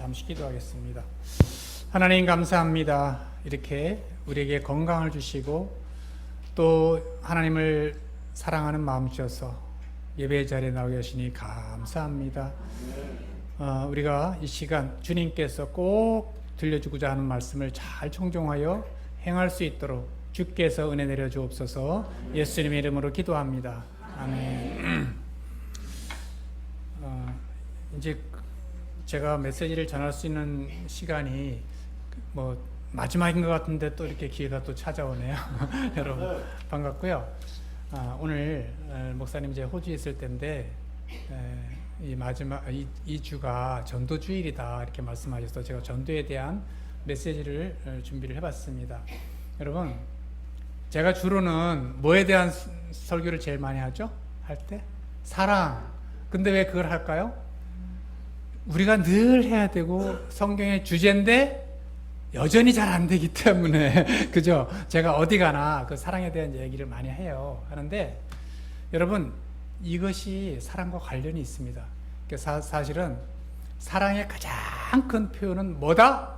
잠시 기도하겠습니다. 하나님 감사합니다. 이렇게 우리에게 건강을 주시고 또 하나님을 사랑하는 마음 주셔서 예배 자리에 나오게 하시니 감사합니다. 우리가 이 시간 주님께서 꼭 들려주고자 하는 말씀을 잘 청종하여 행할 수 있도록 주께서 은혜 내려 주옵소서. 예수님의 이름으로 기도합니다. 아멘. 이제 제가 메시지를 전할 수 있는 시간이 뭐 마지막인 것 같은데 또 이렇게 기회가 또 찾아오네요. 여러분 반갑고요. 오늘 목사님 이제 호주에 있을 때인데 이 마지막 이 주가 전도 주일이다 이렇게 말씀하셔서 제가 전도에 대한 메시지를 준비를 해봤습니다. 여러분 제가 주로는 뭐에 대한 설교를 제일 많이 하죠? 할 때? 사랑. 근데 왜 그걸 할까요? 우리가 늘 해야 되고 성경의 주제인데 여전히 잘 안 되기 때문에 그죠? 제가 어디 가나 그 사랑에 대한 얘기를 많이 해요. 하는데 여러분 이것이 사랑과 관련이 있습니다. 사실은 사랑의 가장 큰 표현은 뭐다?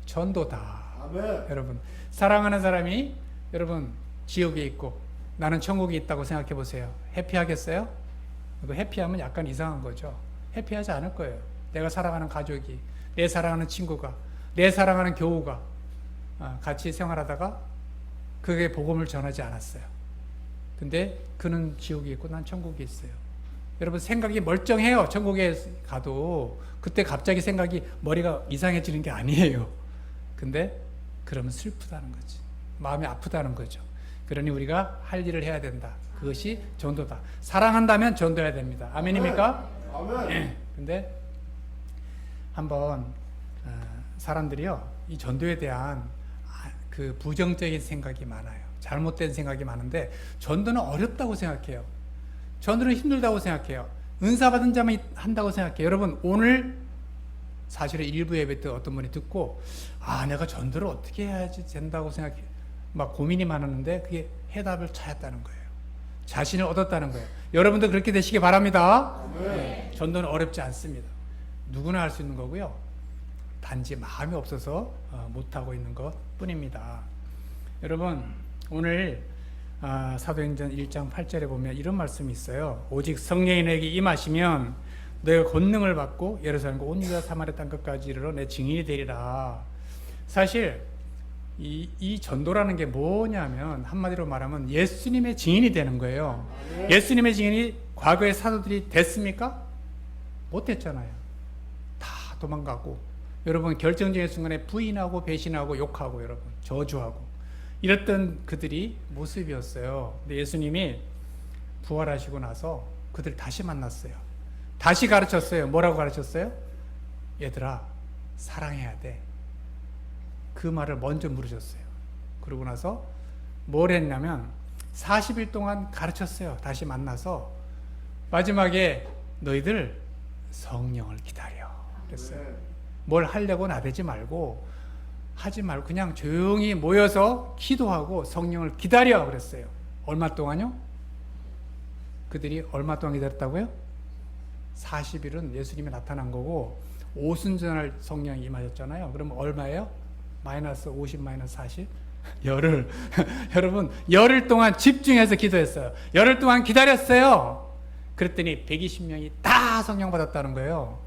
전도다. 아멘. 여러분 사랑하는 사람이 여러분 지옥에 있고 나는 천국에 있다고 생각해 보세요. 해피하겠어요? 해피하면 약간 이상한 거죠. 해피하지 않을 거예요. 내가 사랑하는 가족이, 내 사랑하는 친구가, 내 사랑하는 교우가 같이 생활하다가 그게 복음을 전하지 않았어요. 근데 그는 지옥에 있고 난 천국에 있어요. 여러분 생각이 멀쩡해요. 천국에 가도 그때 갑자기 생각이 머리가 이상해지는 게 아니에요. 근데 그러면 슬프다는 거지. 마음이 아프다는 거죠. 그러니 우리가 할 일을 해야 된다. 그것이 전도다. 사랑한다면 전도해야 됩니다. 아멘입니까? 아멘. 근데 한번 사람들이요 이 전도에 대한 그 부정적인 생각이 많아요. 잘못된 생각이 많은데 전도는 어렵다고 생각해요. 전도는 힘들다고 생각해요. 은사 받은 자만 한다고 생각해요. 여러분 오늘 사실은 일부 예배 때 어떤 분이 듣고 내가 전도를 어떻게 해야지 된다고 생각해 막 고민이 많았는데 그게 해답을 찾았다는 거예요. 자신을 얻었다는 거예요. 여러분도 그렇게 되시기 바랍니다. 네. 전도는 어렵지 않습니다. 누구나 할 수 있는 거고요. 단지 마음이 없어서 못하고 있는 것 뿐입니다. 여러분 오늘 사도행전 1장 8절에 보면 이런 말씀이 있어요. 오직 성령이 내게 임하시면 너희가 권능을 받고 예루살렘과 온 유다 사마리아 땅 끝까지 이르러 내 증인이 되리라. 사실 이 전도라는 게 뭐냐면 한마디로 말하면 예수님의 증인이 되는 거예요. 예수님의 증인이 과거의 사도들이 됐습니까? 못했잖아요. 다 도망가고 여러분 결정적인 순간에 부인하고 배신하고 욕하고 여러분 저주하고 이랬던 그들이 모습이었어요. 근데 예수님이 부활하시고 나서 그들 다시 만났어요. 다시 가르쳤어요. 뭐라고 가르쳤어요? 얘들아 사랑해야 돼. 그 말을 먼저 물으셨어요. 그러고 나서 뭘 했냐면 40일 동안 가르쳤어요. 다시 만나서 마지막에 너희들 성령을 기다려 그랬어요. 뭘 하려고 나대지 말고 하지 말고 그냥 조용히 모여서 기도하고 성령을 기다려 그랬어요. 얼마 동안요? 그들이 얼마 동안 기다렸다고요? 40일은 예수님이 나타난 거고 오순절날 성령이 임하셨잖아요. 그럼 얼마예요? 마이너스 50 마이너스 40? 열흘. 여러분 열흘 동안 집중해서 기도했어요. 열흘 동안 기다렸어요. 그랬더니 120명이 다 성령 받았다는 거예요.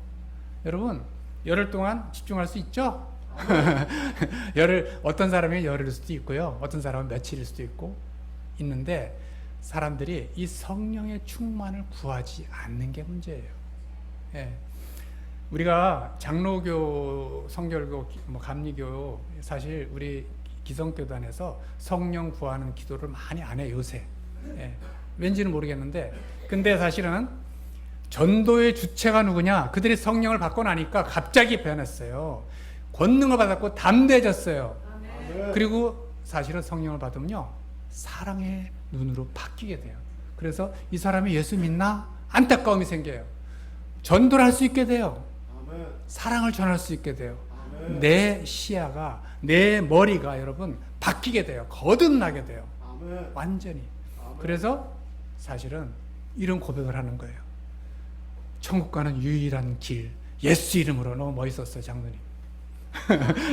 여러분 열흘 동안 집중할 수 있죠? 열흘 어떤 사람이 열흘일 수도 있고요. 어떤 사람은 며칠일 수도 있고 있는데 사람들이 이 성령의 충만을 구하지 않는 게 문제예요. 예. 우리가 장로교, 성결교, 감리교 사실 우리 기성교단에서 성령 구하는 기도를 많이 안 해요 요새. 예. 왠지는 모르겠는데 근데 사실은 전도의 주체가 누구냐? 그들이 성령을 받고 나니까 갑자기 변했어요. 권능을 받았고 담대해졌어요. 그리고 사실은 성령을 받으면요 사랑의 눈으로 바뀌게 돼요. 그래서 이 사람이 예수 믿나? 안타까움이 생겨요. 전도를 할 수 있게 돼요. 사랑을 전할 수 있게 돼요. 내 시야가 내 머리가 여러분 바뀌게 돼요. 거듭나게 돼요. 완전히. 그래서 사실은 이런 고백을 하는 거예요. 천국 가는 유일한 길 예수 이름으로. 너무 멋있었어요, 장로님.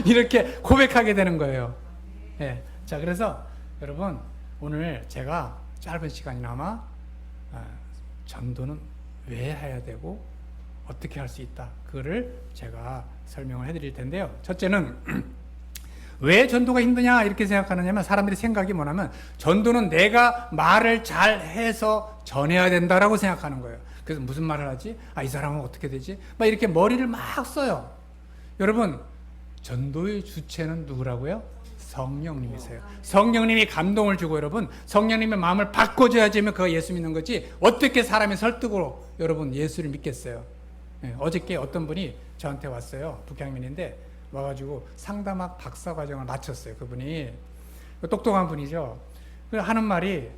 이렇게 고백하게 되는 거예요. 예. 자, 그래서 여러분, 오늘 제가 짧은 시간이나마 전도는 왜 해야 되고 어떻게 할 수 있다, 그거를 제가 설명을 해드릴 텐데요. 첫째는 왜 전도가 힘드냐 이렇게 생각하느냐면, 사람들이 생각이 뭐냐면 전도는 내가 말을 잘해서 전해야 된다라고 생각하는 거예요. 그래서 무슨 말을 하지? 이 사람은 어떻게 되지? 막 이렇게 머리를 막 써요. 여러분, 전도의 주체는 누구라고요? 성령님이세요. 성령님이 감동을 주고, 여러분, 성령님의 마음을 바꿔줘야지 그가 예수 믿는 거지, 어떻게 사람의 설득으로 여러분 예수를 믿겠어요? 예, 어저께 어떤 분이 저한테 왔어요. 북향민인데 와가지고 상담학 박사과정을 마쳤어요. 그분이 똑똑한 분이죠. 하는 말이,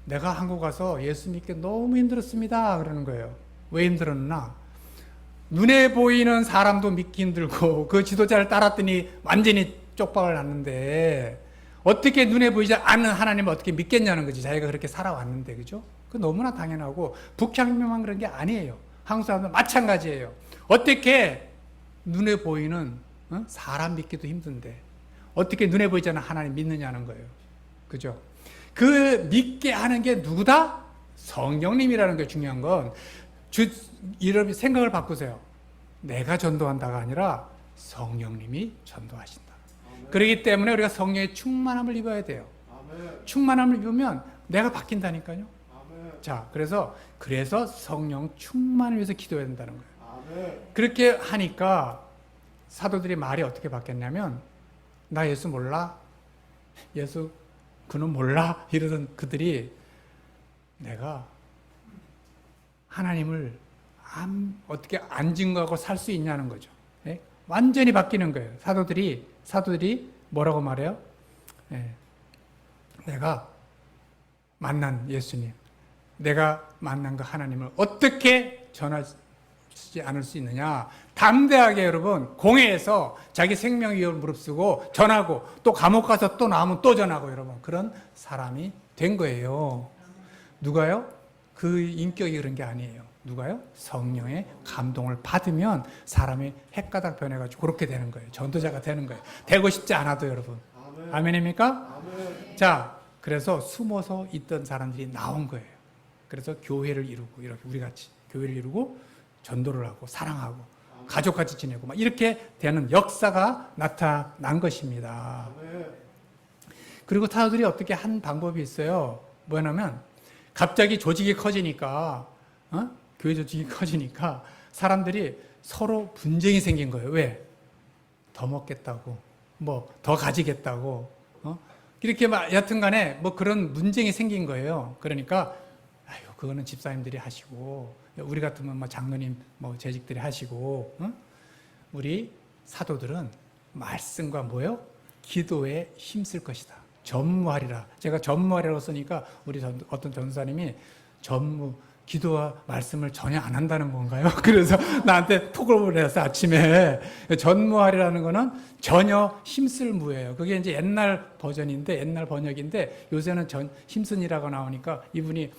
내가 한국 가서 예수 믿기 너무 힘들었습니다 그러는 거예요. 왜 힘들었나? 눈에 보이는 사람도 믿기 힘들고 그 지도자를 따랐더니 완전히 쪽박을 났는데, 어떻게 눈에 보이지 않는 하나님을 어떻게 믿겠냐는 거지. 자기가 그렇게 살아왔는데, 그죠? 그 너무나 당연하고, 북향민만 그런 게 아니에요. 한국 사람도 마찬가지예요. 어떻게 눈에 보이는 사람 믿기도 힘든데 어떻게 눈에 보이지 않는 하나님 믿느냐는 거예요. 그죠? 그 믿게 하는 게 누구다? 성령님이라는 게 중요한 건, 여러분 생각을 바꾸세요. 내가 전도한다가 아니라 성령님이 전도하신다. 아멘. 그렇기 때문에 우리가 성령의 충만함을 입어야 돼요. 아멘. 충만함을 입으면 내가 바뀐다니까요. 아멘. 자, 그래서 성령 충만을 위해서 기도해야 된다는 거예요. 아멘. 그렇게 하니까 사도들이 말이 어떻게 바뀌었냐면, 나 예수 몰라? 예수 그는 몰라? 이러던 그들이, 내가 하나님을 어떻게 안 증거하고 살 수 있냐는 거죠. 예? 완전히 바뀌는 거예요. 사도들이 뭐라고 말해요? 예. 내가 만난 예수님, 내가 만난 그 하나님을 어떻게 전하지 않을 수 있느냐? 담대하게 여러분, 공회에서 자기 생명 위협을 무릅쓰고 전하고, 또 감옥 가서 또 나오면 또 전하고, 여러분 그런 사람이 된 거예요. 누가요? 그 인격이 그런 게 아니에요. 누가요? 성령의 감동을 받으면 사람이 헷가닥 변해가지고 그렇게 되는 거예요. 전도자가 되는 거예요. 되고 싶지 않아도, 여러분. 아멘. 아멘입니까? 아멘. 자, 그래서 숨어서 있던 사람들이 나온 거예요. 그래서 교회를 이루고, 이렇게 우리 같이 교회를 이루고 전도를 하고 사랑하고 가족같이 지내고 막 이렇게 되는 역사가 나타난 것입니다. 그리고 사도들이 어떻게 한 방법이 있어요. 뭐냐면, 갑자기 조직이 커지니까, 교회 조직이 커지니까 사람들이 서로 분쟁이 생긴 거예요. 왜? 더 먹겠다고, 뭐 더 가지겠다고, 이렇게 막 여튼 간에 뭐 그런 문쟁이 생긴 거예요. 그러니까 그거는 집사님들이 하시고, 우리 같으면 뭐 장로님 뭐 재직들이 하시고, 우리 사도들은 말씀과 뭐요? 기도에 힘쓸 것이다. 전무하리라. 제가 전무하리라고 쓰니까 우리 어떤 전사님이 기도와 말씀을 전혀 안 한다는 건가요? 그래서 나한테 톡을 해서 아침에, 전무하리라는 거는 전혀 힘쓸 무예요. 그게 이제 옛날 버전인데, 옛날 번역인데, 요새는 힘쓴이라고 나오니까 이분이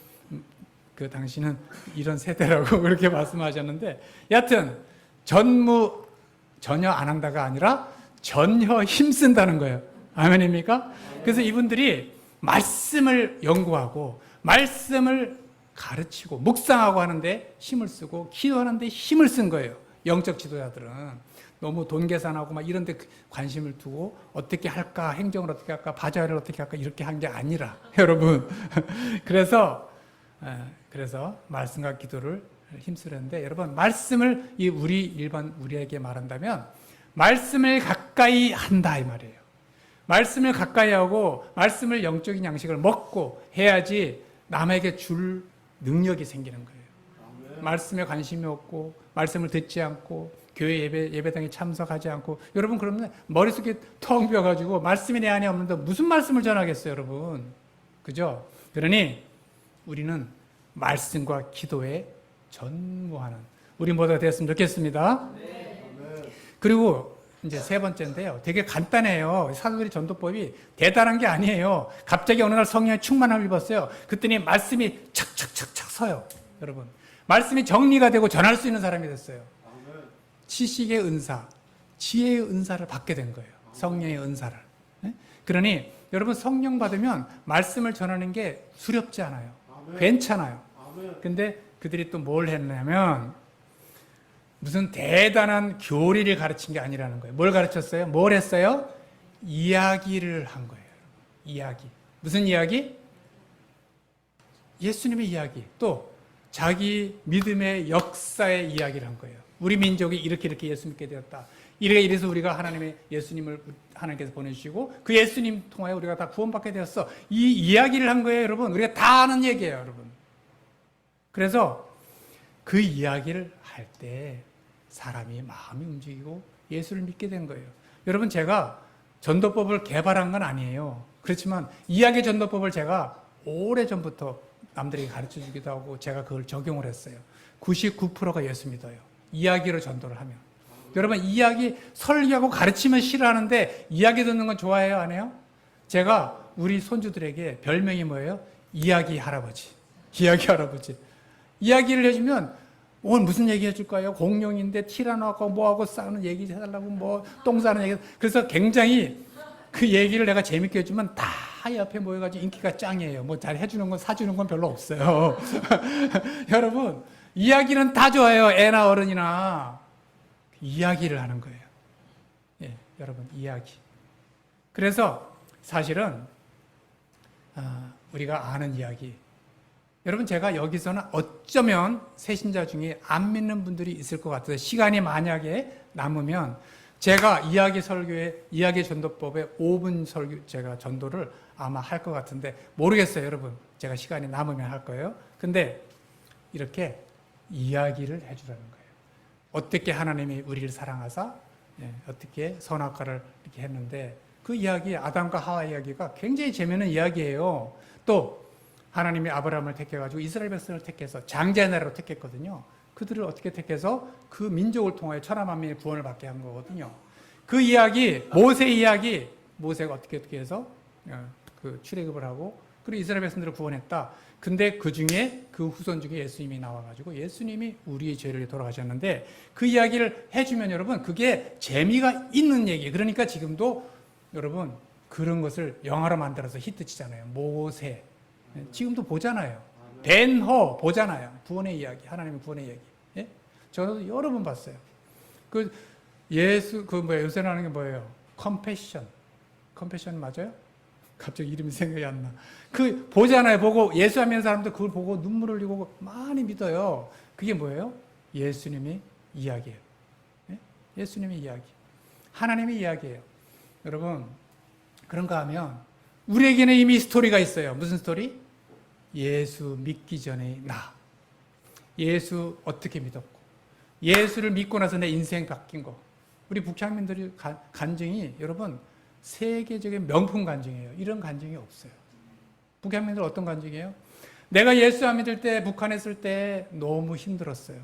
당신은 이런 세대라고 그렇게 말씀하셨는데, 여하튼 전혀 안 한다가 아니라 전혀 힘쓴다는 거예요. 아멘입니까? 그래서 이분들이 말씀을 연구하고 말씀을 가르치고 묵상하고 하는데 힘을 쓰고 기도하는데 힘을 쓴 거예요. 영적 지도자들은 너무 돈 계산하고 막 이런 데 관심을 두고 어떻게 할까, 행정을 어떻게 할까, 바자회를 어떻게 할까 이렇게 한 게 아니라 여러분 그래서 말씀과 기도를 힘쓰는데, 여러분 말씀을 우리에게 말한다면 말씀을 가까이 한다 이 말이에요. 말씀을 가까이 하고 말씀을 영적인 양식을 먹고 해야지 남에게 줄 능력이 생기는 거예요. 아멘. 말씀에 관심이 없고 말씀을 듣지 않고 교회 예배당에 참석하지 않고, 여러분 그러면 머릿속에 텅 비어가지고 말씀이 내 안에 없는데 무슨 말씀을 전하겠어요, 여러분? 그죠? 그러니 우리는 말씀과 기도에 전무하는 우리 모두가 되었으면 좋겠습니다. 네. 그리고 이제 세 번째인데요. 되게 간단해요. 사도들의 전도법이 대단한 게 아니에요. 갑자기 어느 날 성령의 충만함을 입었어요. 그랬더니 말씀이 착착착착 서요. 여러분, 말씀이 정리가 되고 전할 수 있는 사람이 됐어요. 지식의 은사, 지혜의 은사를 받게 된 거예요. 성령의 은사를. 그러니 여러분 성령 받으면 말씀을 전하는 게 두렵지 않아요. 괜찮아요. 근데 그들이 또 뭘 했냐면 무슨 대단한 교리를 가르친 게 아니라는 거예요. 뭘 가르쳤어요? 뭘 했어요? 이야기를 한 거예요. 이야기. 무슨 이야기? 예수님의 이야기. 또 자기 믿음의 역사의 이야기를 한 거예요. 우리 민족이 이렇게 예수 믿게 되었다. 이래서 우리가 하나님의 예수님을 하나님께서 보내주시고 그 예수님 통하여 우리가 다 구원받게 되었어. 이 이야기를 한 거예요, 여러분. 우리가 다 아는 얘기예요, 여러분. 그래서 그 이야기를 할 때 사람이 마음이 움직이고 예수를 믿게 된 거예요. 여러분, 제가 전도법을 개발한 건 아니에요. 그렇지만 이야기 전도법을 제가 오래전부터 남들에게 가르쳐 주기도 하고 제가 그걸 적용을 했어요. 99%가 예수 믿어요. 이야기로 전도를 하면. 여러분, 이야기 설교하고 가르치면 싫어하는데 이야기 듣는 건 좋아해요, 안 해요? 제가 우리 손주들에게 별명이 뭐예요? 이야기 할아버지. 이야기 할아버지. 이야기를 해주면 오늘 무슨 얘기 해줄 거예요? 공룡인데 티라노하고 뭐하고 싸우는 얘기 해달라고 뭐 똥 싸는 얘기. 그래서 굉장히 그 얘기를 내가 재밌게 해주면 다 옆에 모여가지고 인기가 짱이에요. 뭐 잘 해주는 건 사주는 건 별로 없어요. 여러분, 이야기는 다 좋아요. 애나 어른이나. 이야기를 하는 거예요. 예, 여러분, 이야기. 그래서 사실은 우리가 아는 이야기. 여러분, 제가 여기서는 어쩌면 새신자 중에 안 믿는 분들이 있을 것 같아요. 시간이 만약에 남으면 제가 이야기 설교에 이야기 전도법에 5분 설교 제가 전도를 아마 할 것 같은데 모르겠어요, 여러분. 제가 시간이 남으면 할 거예요. 근데 이렇게 이야기를 해주라는 거예요. 어떻게 하나님이 우리를 사랑하사 어떻게 선악과를 이렇게 했는데 그 이야기, 아담과 하와 이야기가 굉장히 재미있는 이야기예요. 또 하나님이 아브라함을 택해가지고 이스라엘 백성을 택해서 장자의 나라로 택했거든요. 그들을 어떻게 택해서 그 민족을 통하여 천하 만민의 구원을 받게 한 거거든요. 그 이야기, 모세 이야기, 모세가 어떻게 해서 그 출애굽을 하고 그리고 이스라엘 백성들을 구원했다. 근데 그 중에 그 후손 중에 예수님이 나와가지고 예수님이 우리의 죄를 돌아가셨는데 그 이야기를 해주면 여러분 그게 재미가 있는 얘기. 그러니까 지금도 여러분 그런 것을 영화로 만들어서 히트치잖아요. 모세. 지금도 보잖아요. 벤허 보잖아요. 구원의 이야기, 하나님의 구원의 이야기. 예? 저도 여러 번 봤어요. 그 예수 요새는 하는 게 뭐예요? 컴패션 맞아요? 갑자기 이름이 생각이 안 나. 그 보잖아요. 보고 예수하면 사람들 그걸 보고 눈물 흘리고 많이 믿어요. 그게 뭐예요? 예수님의 이야기예요. 예? 예수님의 이야기, 하나님의 이야기예요. 여러분, 그런가 하면 우리에게는 이미 스토리가 있어요. 무슨 스토리? 예수 믿기 전에 나. 예수 어떻게 믿었고 예수를 믿고 나서 내 인생 바뀐 거. 우리 북향민들이 간증이 여러분 세계적인 명품 간증이에요. 이런 간증이 없어요. 북향민들 어떤 간증이에요? 내가 예수 안 믿을 때 북한에 있을 때 너무 힘들었어요.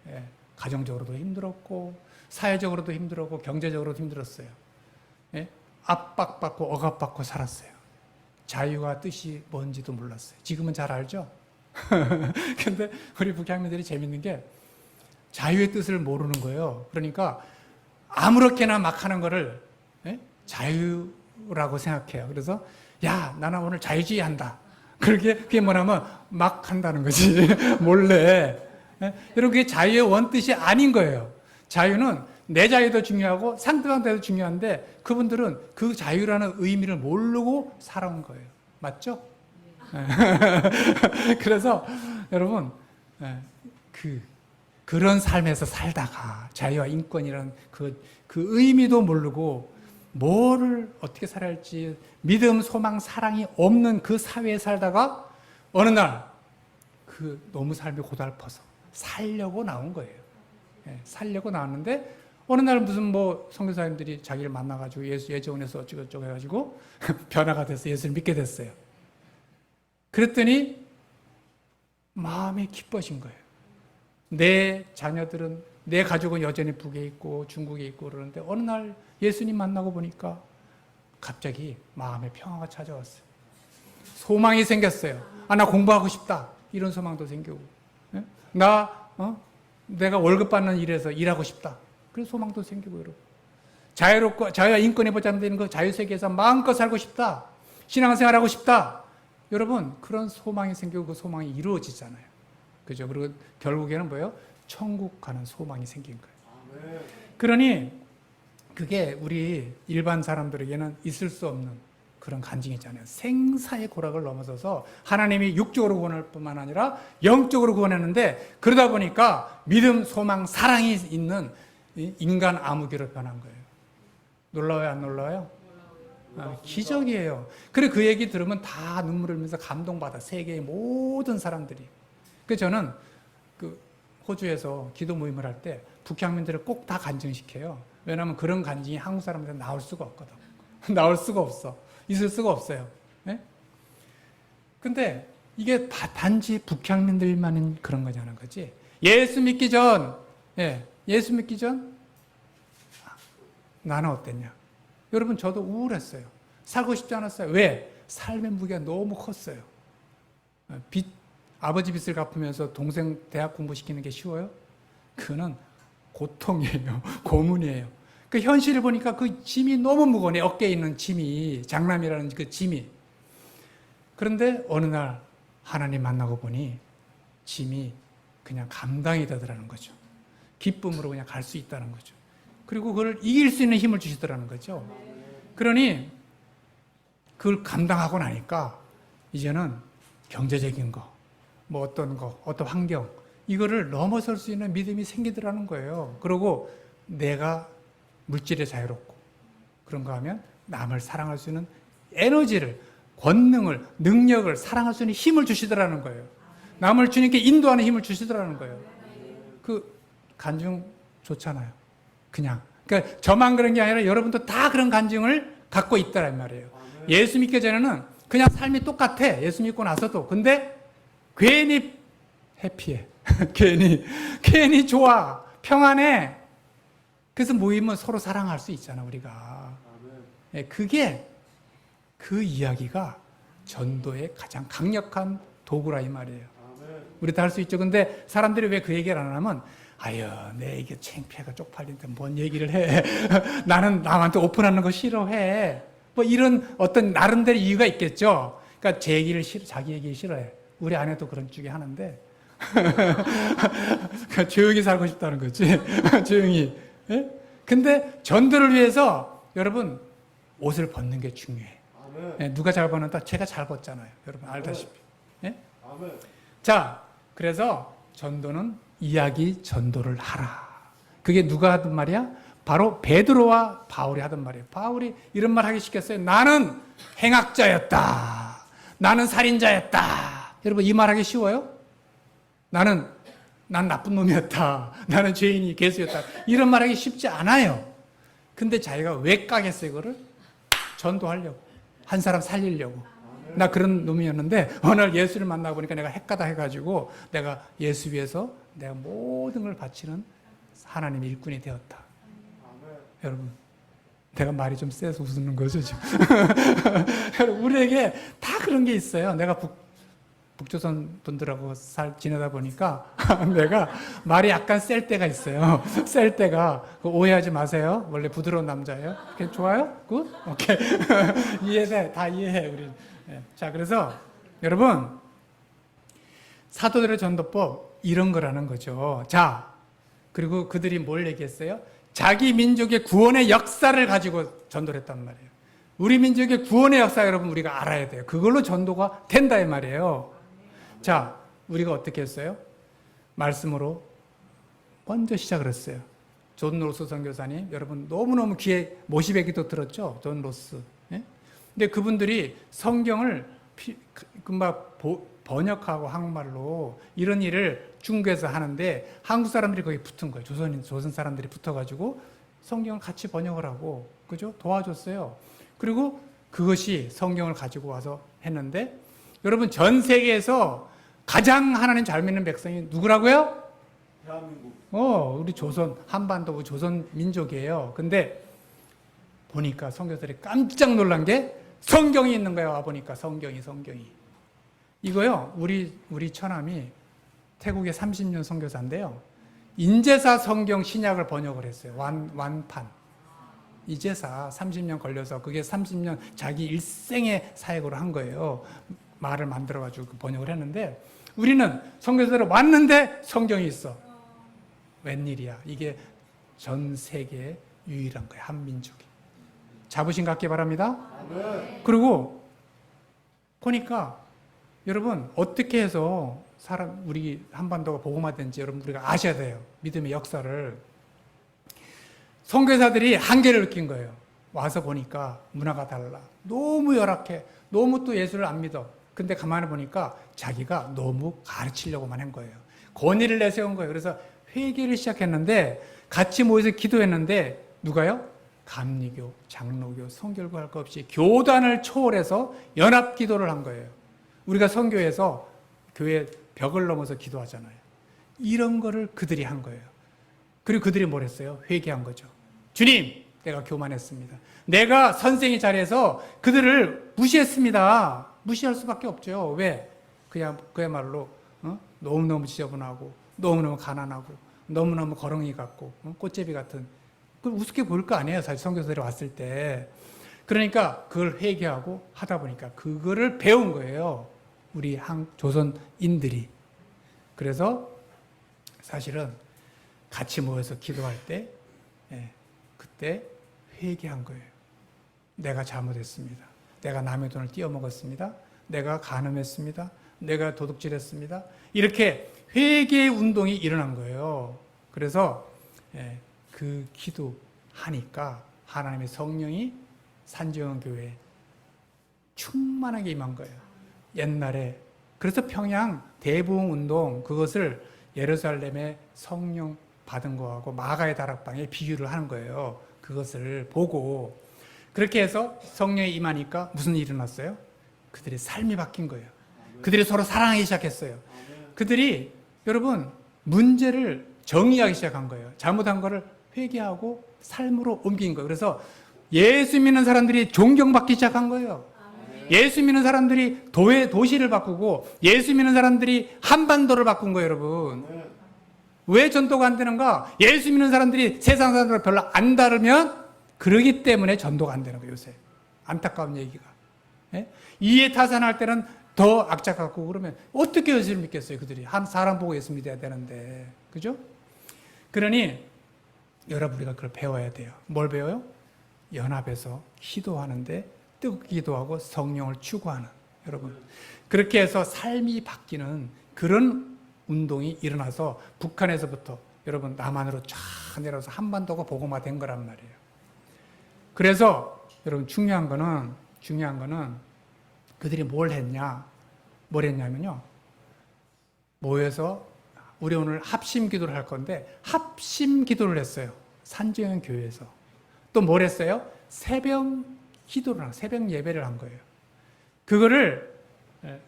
예, 가정적으로도 힘들었고 사회적으로도 힘들었고 경제적으로도 힘들었어요. 예, 압박받고 억압받고 살았어요. 자유와 뜻이 뭔지도 몰랐어요. 지금은 잘 알죠? 근데 우리 북향민들이 재밌는 게 자유의 뜻을 모르는 거예요. 그러니까 아무렇게나 막 하는 거를 자유라고 생각해요. 그래서 야, 나는 오늘 자유주의 한다. 그게 뭐냐면 막 한다는 거지. 몰래. 여러분, 그게 자유의 원뜻이 아닌 거예요. 자유는 내 자유도 중요하고 상대방 자유도 중요한데 그분들은 그 자유라는 의미를 모르고 살아온 거예요. 맞죠? 그래서 여러분 그런 삶에서 살다가 자유와 인권이라는 그 의미도 모르고 뭐를 어떻게 살아야 할지 믿음, 소망, 사랑이 없는 그 사회에 살다가 어느 날 너무 삶이 고달퍼서 살려고 나온 거예요. 살려고 나왔는데 어느 날 무슨 선교사님들이 자기를 만나가지고 예수 예정원에서 어쩌고저쩌고 해가지고 변화가 돼서 예수를 믿게 됐어요. 그랬더니 마음이 기뻐진 거예요. 내 자녀들은, 내 가족은 여전히 북에 있고 중국에 있고 그러는데 어느 날 예수님 만나고 보니까 갑자기 마음에 평화가 찾아왔어요. 소망이 생겼어요. 나 공부하고 싶다. 이런 소망도 생기고. 내가 월급 받는 일에서 일하고 싶다. 그래서 소망도 생기고 여러분. 자유롭고 자유와 인권에 보장되는 그 자유세계에서 마음껏 살고 싶다. 신앙생활하고 싶다. 여러분 그런 소망이 생기고 그 소망이 이루어지잖아요. 그죠? 그리고 결국에는 뭐예요? 천국 가는 소망이 생긴 거예요. 그러니 그게 우리 일반 사람들에게는 있을 수 없는 그런 간증이잖아요. 생사의 고락을 넘어서서 하나님이 육적으로 구원할 뿐만 아니라 영적으로 구원했는데 그러다 보니까 믿음, 소망, 사랑이 있는 인간 아무개로 변한 거예요. 놀라워요, 안 놀라워요? 기적이에요. 그래 그 얘기 들으면 다 눈물을 흘리면서 감동받아. 세계의 모든 사람들이. 그래서 저는 그 호주에서 기도 모임을 할 때 북향민들을 꼭 다 간증시켜요. 왜냐하면 그런 간증이 한국 사람들한테 나올 수가 없거든. 나올 수가 없어. 있을 수가 없어요. 네? 근데 이게 단지 북향민들만 그런 거냐는 거지. 예수 믿기 전, 예수 믿기 전 나는 어땠냐? 여러분 저도 우울했어요. 살고 싶지 않았어요. 왜? 삶의 무게가 너무 컸어요. 아버지 빚을 갚으면서 동생 대학 공부시키는 게 쉬워요? 그거는 고통이에요. 고문이에요. 그 현실을 보니까 그 짐이 너무 무거워. 내 어깨에 있는 짐이, 장남이라는 그 짐이. 그런데 어느 날 하나님 만나고 보니 짐이 그냥 감당이 되더라는 거죠. 기쁨으로 그냥 갈 수 있다는 거죠. 그리고 그걸 이길 수 있는 힘을 주시더라는 거죠. 그러니 그걸 감당하고 나니까 이제는 경제적인 거, 뭐 어떤 거, 어떤 환경, 이거를 넘어설 수 있는 믿음이 생기더라는 거예요. 그리고 내가 물질에 자유롭고 그런가 하면 남을 사랑할 수 있는 에너지를, 권능을, 능력을, 사랑할 수 있는 힘을 주시더라는 거예요. 남을 주님께 인도하는 힘을 주시더라는 거예요. 그 간증 좋잖아요. 그냥. 그러니까 저만 그런 게 아니라 여러분도 다 그런 간증을 갖고 있다란 말이에요. 예수 믿기 전에는 그냥 삶이 똑같아. 예수 믿고 나서도. 근데 괜히 해피해. 괜히 좋아. 평안해. 그래서 모이면 서로 사랑할 수 있잖아, 우리가. 그게 그 이야기가 전도의 가장 강력한 도구라 이 말이에요. 우리 다 할 수 있죠. 근데 사람들이 왜 그 얘기를 안 하면 아유, 내 이게 창피해가 쪽팔린데 뭔 얘기를 해. 나는 남한테 오픈하는 거 싫어해. 뭐 이런 어떤 나름대로 이유가 있겠죠. 그러니까 제 얘기를 자기 얘기 싫어해. 우리 아내도 그런 쪽이 하는데. 그러니까 조용히 살고 싶다는 거지. 조용히. 예? 근데 전도를 위해서 여러분 옷을 벗는 게 중요해. 예, 누가 잘 벗는다? 제가 잘 벗잖아요. 여러분 알다시피. 예? 자, 그래서 전도는 이야기 전도를 하라. 그게 누가 하던 말이야? 바로 베드로와 바울이 하던 말이에요. 바울이 이런 말 하기 시켰어요. 나는 행악자였다. 나는 살인자였다. 여러분 이 말 하기 쉬워요? 난 나쁜 놈이었다. 나는 죄인이 개수였다. 이런 말 하기 쉽지 않아요. 근데 자기가 왜 까겠어요, 이거를? 전도하려고. 한 사람 살리려고. 나 그런 놈이었는데 어느 날 예수를 만나보니까 내가 헷가다 해가지고 내가 예수 위해서 내가 모든 걸 바치는 하나님의 일꾼이 되었다. 여러분 내가 말이 좀 세서 웃는 거죠 지금. 우리에게 다 그런 게 있어요. 내가 북조선 분들하고 지내다 보니까 내가 말이 약간 셀 때가 있어요. 셀 때가 오해하지 마세요. 원래 부드러운 남자예요. 좋아요? 굿? 오케이. 이해돼. 다 이해해 우리. 자, 그래서 여러분 사도들의 전도법 이런 거라는 거죠. 자, 그리고 그들이 뭘 얘기했어요? 자기 민족의 구원의 역사를 가지고 전도를 했단 말이에요. 우리 민족의 구원의 역사 여러분 우리가 알아야 돼요. 그걸로 전도가 된다 이 말이에요. 자, 우리가 어떻게 했어요? 말씀으로 먼저 시작을 했어요. 존 로스 선교사님, 여러분 너무너무 귀에 모시배기도 들었죠? 존 로스. 예? 근데 그분들이 성경을 금방 번역하고 한국말로 이런 일을 중국에서 하는데 한국 사람들이 거기 붙은 거예요. 조선 사람들이 붙어가지고 성경을 같이 번역을 하고, 그죠? 도와줬어요. 그리고 그것이 성경을 가지고 와서 했는데, 여러분 전 세계에서 가장 하나님 잘 믿는 백성이 누구라고요? 대한민국. 우리 조선, 한반도 조선 민족이에요. 근데 보니까 선교사들이 깜짝 놀란 게 성경이 있는 거예요. 와 보니까 성경이. 이거요. 우리 처남이 태국에 30년 선교사인데요. 인제사 성경 신약을 번역을 했어요. 완판. 이제사 30년 걸려서 그게 30년 자기 일생의 사역으로 한 거예요. 말을 만들어가지고 번역을 했는데 우리는 선교사들은 왔는데 성경이 있어. 웬일이야. 이게 전 세계에 유일한 거예요. 한민족이. 자부심 갖기 바랍니다. 아멘. 그리고 보니까 여러분 어떻게 해서 우리 한반도가 복음화된지 여러분 우리가 아셔야 돼요. 믿음의 역사를. 선교사들이 한계를 느낀 거예요. 와서 보니까 문화가 달라. 너무 열악해. 너무 또 예수를 안 믿어. 근데 가만히 보니까 자기가 너무 가르치려고만 한 거예요. 권위를 내세운 거예요. 그래서 회개를 시작했는데 같이 모여서 기도했는데 누가요? 감리교, 장로교, 선교교 할 것 없이 교단을 초월해서 연합 기도를 한 거예요. 우리가 선교에서 교회 벽을 넘어서 기도하잖아요. 이런 거를 그들이 한 거예요. 그리고 그들이 뭘 했어요? 회개한 거죠. 주님, 내가 교만했습니다. 내가 선생의 자리에서 그들을 무시했습니다. 무시할 수밖에 없죠. 왜? 그야말로 너무너무 지저분하고 너무너무 가난하고 너무너무 거렁이 같고 꽃제비 같은 그걸 우습게 보일 거 아니에요. 사실 선교사들이 왔을 때. 그러니까 그걸 회개하고 하다 보니까 그거를 배운 거예요. 우리 조선인들이. 그래서 사실은 같이 모여서 기도할 때 그때 회개한 거예요. 내가 잘못했습니다. 내가 남의 돈을 띄어먹었습니다. 내가 간음했습니다. 내가 도둑질했습니다. 이렇게 회개의 운동이 일어난 거예요. 그래서 그 기도하니까 하나님의 성령이 산지영교회에 충만하게 임한 거예요. 옛날에. 그래서 평양 대부흥운동 그것을 예루살렘의 성령 받은 거하고 마가의 다락방에 비유를 하는 거예요. 그것을 보고 그렇게 해서 성령이 임하니까 무슨 일이 일어났어요? 그들의 삶이 바뀐 거예요. 그들이 서로 사랑하기 시작했어요. 그들이 여러분 문제를 정의하기 시작한 거예요. 잘못한 거를 회개하고 삶으로 옮긴 거예요. 그래서 예수 믿는 사람들이 존경받기 시작한 거예요. 예수 믿는 사람들이 도시를 바꾸고 예수 믿는 사람들이 한반도를 바꾼 거예요, 여러분. 왜 전도가 안 되는가? 예수 믿는 사람들이 세상 사람들과 별로 안 다르면 그러기 때문에 전도가 안 되는 거예요, 요새. 안타까운 얘기가. 이해 타산할 때는 더 악착 같고 그러면 어떻게 예수를 믿겠어요, 그들이. 한 사람 보고 예수 믿어야 되는데. 그죠? 그러니 여러분 우리가 그걸 배워야 돼요. 뭘 배워요? 연합해서 기도하는데 뜨겁게 기도하고 성령을 추구하는 여러분. 그렇게 해서 삶이 바뀌는 그런 운동이 일어나서 북한에서부터 여러분 남한으로 쫙 내려서 한반도가 복음화된 거란 말이에요. 그래서 여러분 중요한 거는 그들이 뭘 했냐면요. 모여서 우리 오늘 합심 기도를 할 건데 합심 기도를 했어요. 산지영 교회에서. 또 뭘 했어요? 새벽 예배를 한 거예요. 그거를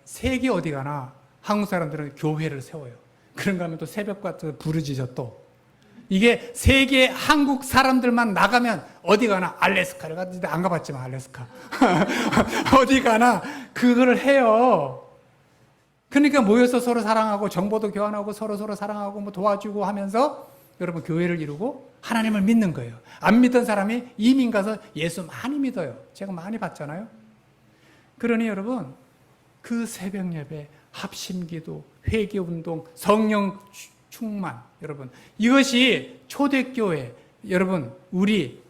세계 어디 가나 한국 사람들은 교회를 세워요. 그런가 하면 또 새벽 같은 부르짖어 또. 이게 세계 한국 사람들만 나가면 어디 가나 알래스카를 갔는데 안 가봤지만 알래스카. 어디 가나 그거를 해요. 그러니까 모여서 서로 사랑하고 정보도 교환하고 서로 사랑하고 뭐 도와주고 하면서 여러분 교회를 이루고 하나님을 믿는 거예요. 안 믿던 사람이 이민 가서 예수 많이 믿어요. 제가 많이 봤잖아요. 그러니 여러분 그 새벽 예배, 합심기도, 회개운동, 성령 충만 여러분 이것이 초대교회 여러분 우리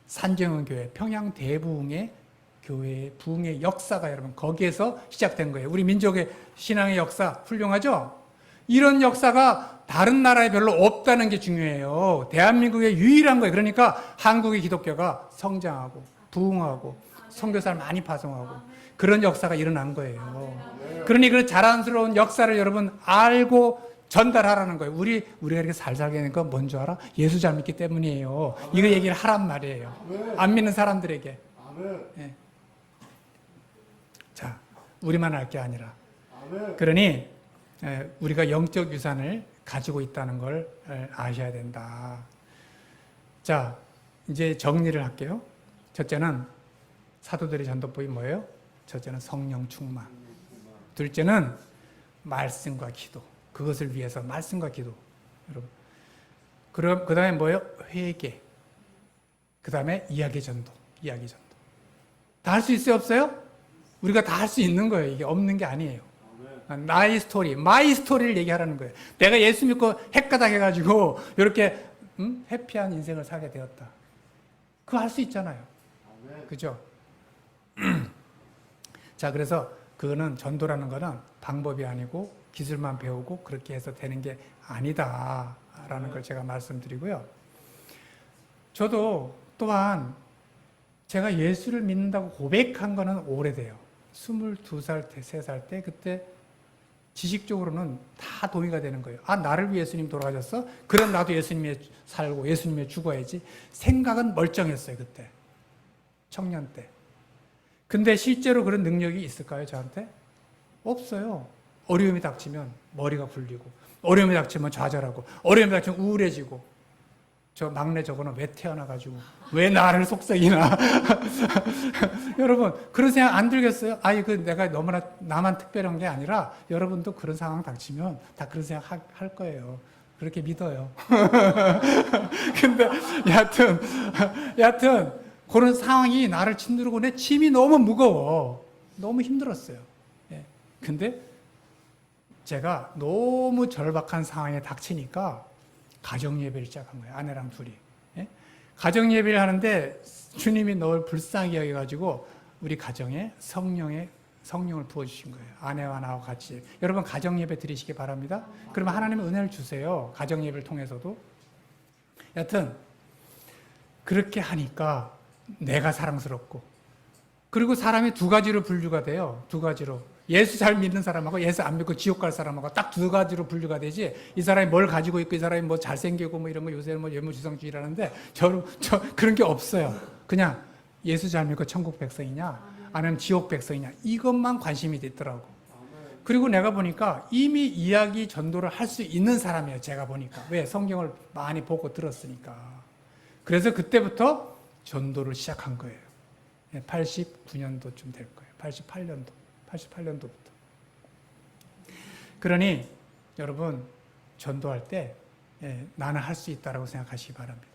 산정은교회 평양 대부흥의 교회의 부흥의 역사가 여러분 거기에서 시작된 거예요. 우리 민족의 신앙의 역사 훌륭하죠? 이런 역사가 다른 나라에 별로 없다는 게 중요해요. 대한민국의 유일한 거예요. 그러니까 한국의 기독교가 성장하고 부흥하고 선교사를 많이 파송하고 그런 역사가 일어난 거예요. 그러니 그 자랑스러운 역사를 여러분 알고 전달하라는 거예요. 우리가 이렇게 잘 살게 되는 건 뭔 줄 알아? 예수 잘 믿기 때문이에요. 이거 얘기를 하란 말이에요. 안 믿는 사람들에게. 네. 자, 우리만 할 게 아니라. 그러니 우리가 영적 유산을 가지고 있다는 걸 아셔야 된다. 자, 이제 정리를 할게요. 첫째는 사도들의 전도법이 뭐예요? 첫째는 성령 충만. 둘째는 말씀과 기도. 그것을 위해서 말씀과 기도. 여러분. 그럼 그 다음에 뭐예요? 회개. 그 다음에 이야기 전도. 다 할 수 있어요, 없어요? 우리가 다 할 수 있는 거예요. 이게 없는 게 아니에요. 나의 스토리, 마이 스토리를 얘기하라는 거예요. 내가 예수 믿고 핵가닥 해가지고 이렇게 해피한 인생을 살게 되었다. 그거 할 수 있잖아요. 그죠? 자, 그래서 그거는 전도라는 거는 방법이 아니고 기술만 배우고 그렇게 해서 되는 게 아니다라는 걸 제가 말씀드리고요. 저도 또한 제가 예수를 믿는다고 고백한 거는 오래돼요. 22살, 3살 때 그때 지식적으로는 다 동의가 되는 거예요. 아, 나를 위해 예수님 돌아가셨어? 그럼 나도 예수님에 살고 예수님에 죽어야지. 생각은 멀쩡했어요, 그때. 청년 때. 근데 실제로 그런 능력이 있을까요, 저한테? 없어요. 어려움이 닥치면 머리가 굴리고, 어려움이 닥치면 좌절하고, 어려움이 닥치면 우울해지고. 저 막내 저거는 왜 태어나가지고 왜 나를 속삭이나. 여러분 그런 생각 안 들겠어요? 아니 그 내가 너무나 나만 특별한 게 아니라 여러분도 그런 상황 닥치면 다 그런 생각 할 거예요. 그렇게 믿어요. 근데 여하튼 그런 상황이 나를 짓누르고 내 짐이 너무 무거워. 너무 힘들었어요. 예. 근데 제가 너무 절박한 상황에 닥치니까 가정 예배를 시작한 거예요. 아내랑 둘이. 예? 가정 예배를 하는데 주님이 널 불쌍히 여겨가지고 우리 가정에 성령을 부어주신 거예요. 아내와 나와 같이. 여러분 가정 예배 드리시기 바랍니다. 그러면 하나님의 은혜를 주세요. 가정 예배를 통해서도. 여하튼 그렇게 하니까 내가 사랑스럽고 그리고 사람이 두 가지로 분류가 돼요. 두 가지로. 예수 잘 믿는 사람하고 예수 안 믿고 지옥 갈 사람하고 딱 두 가지로 분류가 되지. 이 사람이 뭘 가지고 있고 이 사람이 뭐 잘생기고 뭐 이런 거 요새는 뭐 외모지상주의라는데 저 그런 게 없어요. 그냥 예수 잘 믿고 천국 백성이냐 아니면 지옥 백성이냐 이것만 관심이 있더라고. 그리고 내가 보니까 이미 이야기 전도를 할 수 있는 사람이에요. 제가 보니까. 왜? 성경을 많이 보고 들었으니까. 그래서 그때부터 전도를 시작한 거예요. 89년도쯤 될 거예요. 88년도부터. 그러니 여러분 전도할 때 나는 할 수 있다라고 생각하시기 바랍니다.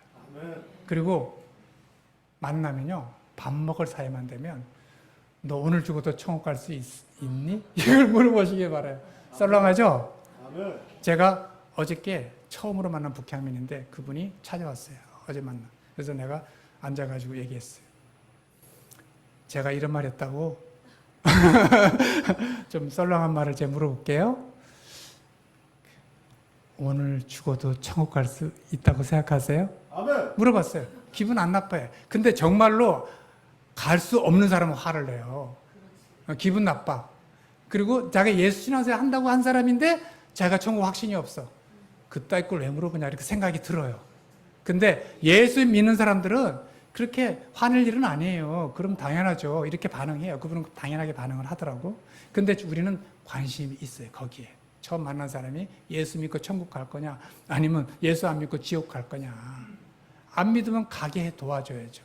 그리고 만나면요 밥 먹을 사이만 되면 너 오늘 죽어도 천국 갈 수 있니? 이걸 물어보시기 바라요. 썰렁하죠? 제가 어저께 처음으로 만난 북향민인데 그분이 찾아왔어요. 어제 만나. 그래서 내가 앉아가지고 얘기했어요. 제가 이런 말 했다고 좀 썰렁한 말을 제가 물어볼게요. 오늘 죽어도 천국 갈 수 있다고 생각하세요? 아멘. 물어봤어요. 기분 안 나빠요. 근데 정말로 갈 수 없는 사람은 화를 내요. 기분 나빠. 그리고 자기가 예수 신앙생활 한다고 한 사람인데 자기가 천국 확신이 없어. 그따위 걸 왜 물어보냐 이렇게 생각이 들어요. 근데 예수 믿는 사람들은 그렇게 화낼 일은 아니에요. 그럼 당연하죠. 이렇게 반응해요. 그분은 당연하게 반응을 하더라고. 근데 우리는 관심이 있어요. 거기에. 처음 만난 사람이 예수 믿고 천국 갈 거냐 아니면 예수 안 믿고 지옥 갈 거냐. 안 믿으면 가게 도와줘야죠.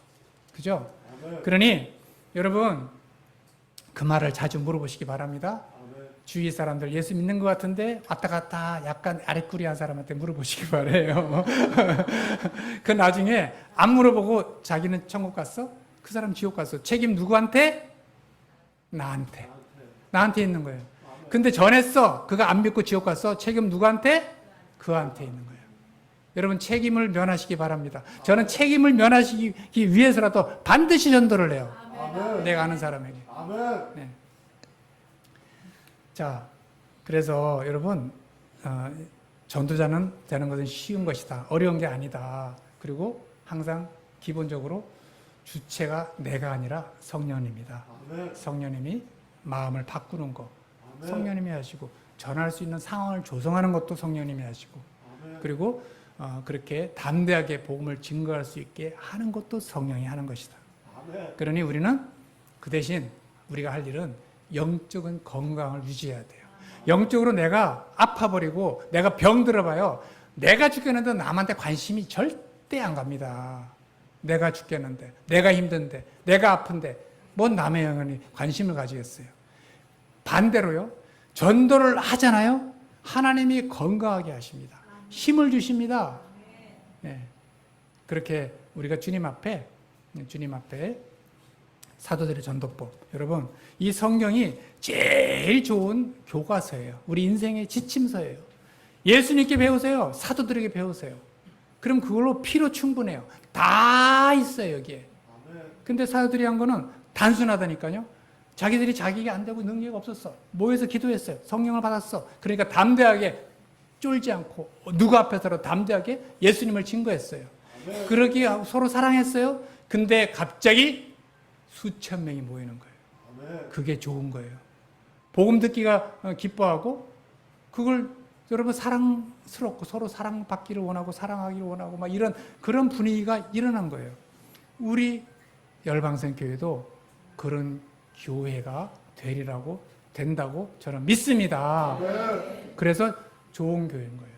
그죠? 그러니 여러분 그 말을 자주 물어보시기 바랍니다. 주위 사람들 예수 믿는 것 같은데 왔다 갔다 약간 아리꾸리한 사람한테 물어보시기 바래요. 그 나중에 안 물어보고 자기는 천국 갔어? 그 사람 지옥 갔어. 책임 누구한테? 나한테 있는 거예요. 근데 전했어. 그가 안 믿고 지옥 갔어. 책임 누구한테? 그한테 있는 거예요. 여러분 책임을 면하시기 바랍니다. 저는 책임을 면하시기 위해서라도 반드시 전도를 해요. 아멘. 내가 아는 사람에게. 아멘. 네. 자, 그래서 여러분 전도자는 되는 것은 쉬운 것이다. 어려운 게 아니다. 그리고 항상 기본적으로 주체가 내가 아니라 성령님이다. 아멘. 성령님이 마음을 바꾸는 거 아멘. 성령님이 하시고 전할 수 있는 상황을 조성하는 것도 성령님이 하시고 아멘. 그리고 그렇게 담대하게 복음을 증거할 수 있게 하는 것도 성령이 하는 것이다. 아멘. 그러니 우리는 그 대신 우리가 할 일은 영적인 건강을 유지해야 돼요. 영적으로 내가 아파버리고 내가 병들어봐요. 내가 죽겠는데 남한테 관심이 절대 안 갑니다. 내가 죽겠는데, 내가 힘든데, 내가 아픈데 뭔 남의 영혼이 관심을 가지겠어요. 반대로요. 전도를 하잖아요. 하나님이 건강하게 하십니다. 힘을 주십니다. 네. 그렇게 우리가 주님 앞에 사도들의 전도법, 여러분 이 성경이 제일 좋은 교과서예요. 우리 인생의 지침서예요. 예수님께 배우세요. 사도들에게 배우세요. 그럼 그걸로 피로 충분해요. 다 있어요 여기에. 근데 사도들이 한 거는 단순하다니까요. 자기들이 자기가 안 되고 능력이 없었어. 모여서 기도했어요. 성령을 받았어. 그러니까 담대하게 쫄지 않고 누구 앞에서도 담대하게 예수님을 증거했어요. 그러기에 서로 사랑했어요. 근데 갑자기 수천 명이 모이는 거예요. 그게 좋은 거예요. 복음 듣기가 기뻐하고 그걸 여러분 사랑스럽고 서로 사랑받기를 원하고 사랑하기를 원하고 막 이런 그런 분위기가 일어난 거예요. 우리 열방생 교회도 그런 교회가 된다고 저는 믿습니다. 그래서 좋은 교회인 거예요.